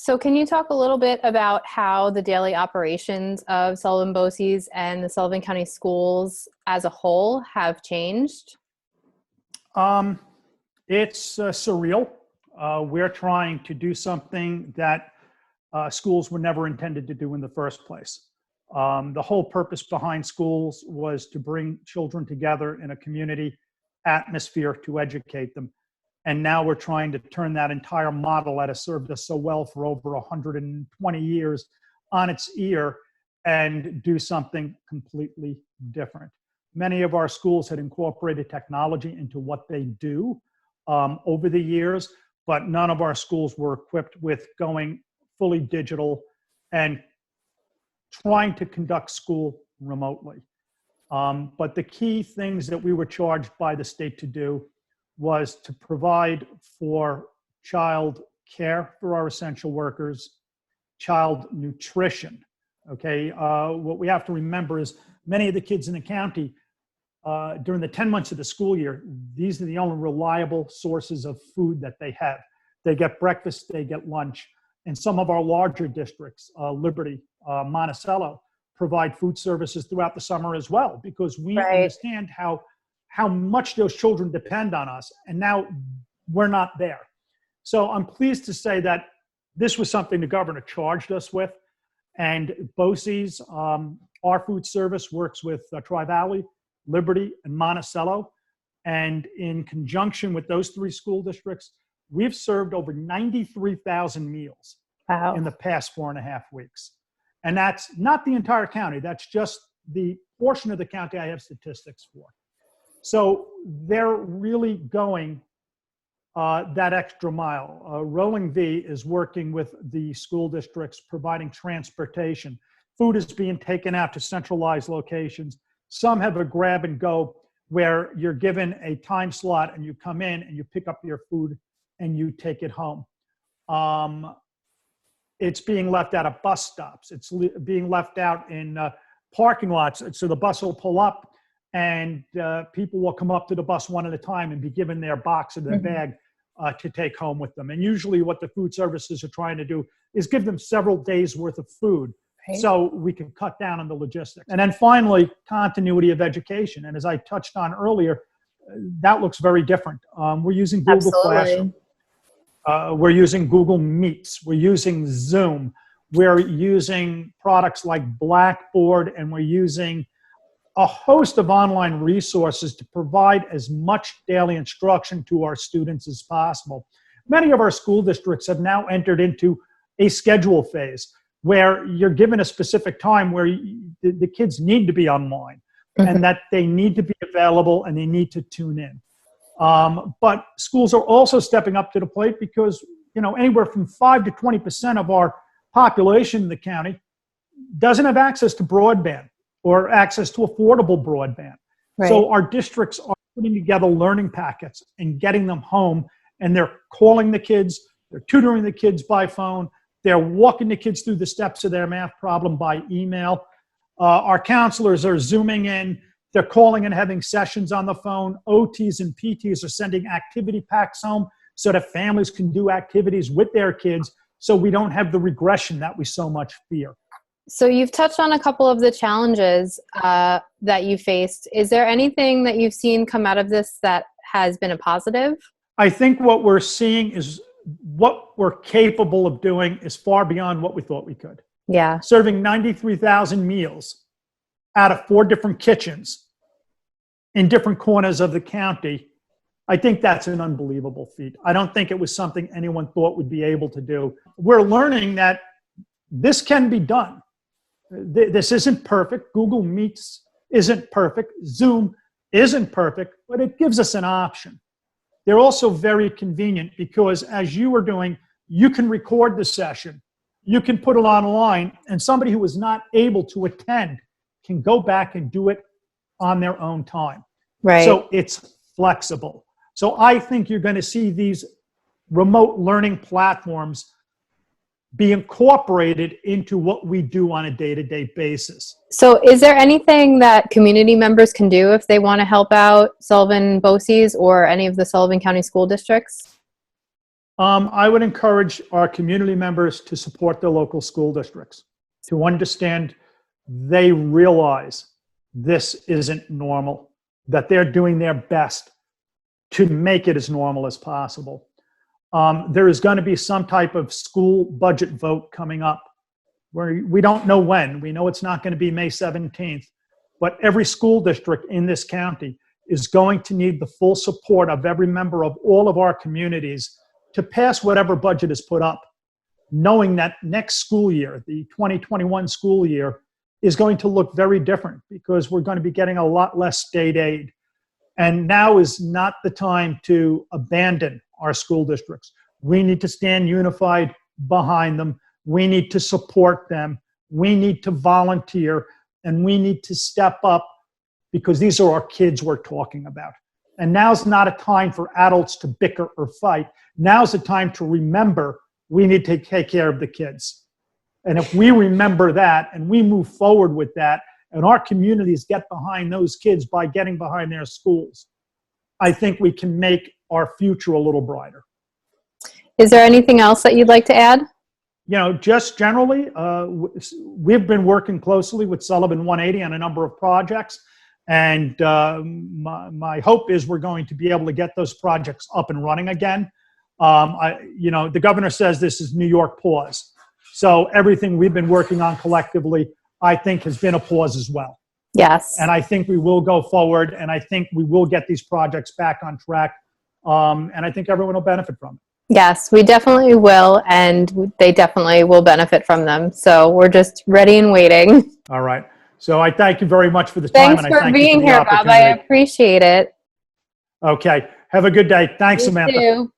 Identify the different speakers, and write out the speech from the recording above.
Speaker 1: So can you talk a little bit about how the daily operations of Sullivan BOCES and the Sullivan County schools as a whole have changed?
Speaker 2: Um, it's surreal. We're trying to do something that schools were never intended to do in the first place. The whole purpose behind schools was to bring children together in a community atmosphere to educate them. And now we're trying to turn that entire model that has served us so well for over 120 years on its ear and do something completely different. Many of our schools had incorporated technology into what they do over the years, but none of our schools were equipped with going fully digital and trying to conduct school remotely. But the key things that we were charged by the state to do was to provide for child care for our essential workers, child nutrition. Okay, what we have to remember is many of the kids in the county during the 10 months of the school year, these are the only reliable sources of food that they have. They get breakfast, they get lunch. And some of our larger districts, Liberty, Monticello, provide food services throughout the summer as well, because we understand how much those children depend on us. And now we're not there. So I'm pleased to say that this was something the governor charged us with. And BOCES, our food service, works with Tri-Valley, Liberty, and Monticello. And in conjunction with those three school districts, we've served over 93,000 meals in the past 4.5 weeks. And that's not the entire county. That's just the portion of the county I have statistics for. So they're really going that extra mile. Rolling V is working with the school districts, providing transportation. Food is being taken out to centralized locations. Some have a grab and go where you're given a time slot and you come in and you pick up your food and you take it home. It's being left out of bus stops. It's being left out in parking lots. So the bus will pull up and people will come up to the bus one at a time and be given their box or their bag to take home with them. And usually what the food services are trying to do is give them several days worth of food so we can cut down on the logistics. And then finally, continuity of education. And as I touched on earlier, that looks very different. We're using Google Classroom. We're using Google Meets. We're using Zoom. We're using products like Blackboard, and we're using a host of online resources to provide as much daily instruction to our students as possible. Many of our school districts have now entered into a schedule phase where you're given a specific time where the kids need to be online and that they need to be available and they need to tune in. But schools are also stepping up to the plate because, anywhere from 5 to 20% of our population in the county doesn't have access to broadband or access to affordable broadband. So our districts are putting together learning packets and getting them home, and they're calling the kids, they're tutoring the kids by phone, they're walking the kids through the steps of their math problem by email. Our counselors are Zooming in, they're calling and having sessions on the phone. OTs and PTs are sending activity packs home so that families can do activities with their kids so we don't have the regression that we so much fear.
Speaker 1: So you've touched on a couple of the challenges that you faced. Is there anything that you've seen come out of this that has been a positive?
Speaker 2: I think what we're seeing is what we're capable of doing is far beyond what we thought we could.
Speaker 1: Yeah.
Speaker 2: Serving 93,000 meals out of 4 different kitchens in different corners of the county, I think that's an unbelievable feat. I don't think it was something anyone thought would be able to do. We're learning that this can be done. This isn't perfect. Google Meets isn't perfect. Zoom isn't perfect, but it gives us an option. They're also very convenient because, as you were doing, you can record the session, you can put it online, and somebody who was not able to attend can go back and do it on their own time. So it's flexible. So I think you're going to see these remote learning platforms be incorporated into what we do on a day-to-day basis.
Speaker 1: So is there anything that community members can do if they want to help out Sullivan BOCES or any of the Sullivan County school districts?
Speaker 2: I would encourage our community members to support their local school districts, to understand they realize this isn't normal, that they're doing their best to make it as normal as possible. There is going to be some type of school budget vote coming up where we don't know when. We know it's not going to be May 17th, but every school district in this county is going to need the full support of every member of all of our communities to pass whatever budget is put up, knowing that next school year, the 2021 school year, is going to look very different because we're going to be getting a lot less state aid. And now is not the time to abandon our school districts. We need to stand unified behind them. We need to support them. We need to volunteer, and we need to step up because these are our kids we're talking about. And now's not a time for adults to bicker or fight. Now's the time to remember we need to take care of the kids. And if we remember that and we move forward with that, and our communities get behind those kids by getting behind their schools, I think we can make our future a little brighter.
Speaker 1: Is there anything else that you'd like to add?
Speaker 2: You know, just generally, we've been working closely with Sullivan 180 on a number of projects. And my hope is we're going to be able to get those projects up and running again. The governor says this is New York pause. So everything we've been working on collectively, I think, has been a pause as well.
Speaker 1: Yes.
Speaker 2: And I think we will go forward, and I think we will get these projects back on track. And I think everyone will benefit from it.
Speaker 1: Yes, we definitely will, and they definitely will benefit from them. So we're just ready and waiting.
Speaker 2: All right. So I thank you very much for the time.
Speaker 1: Thanks for being here, Bob. I appreciate it.
Speaker 2: Okay. Have a good day. Thanks, Samantha.
Speaker 1: You too.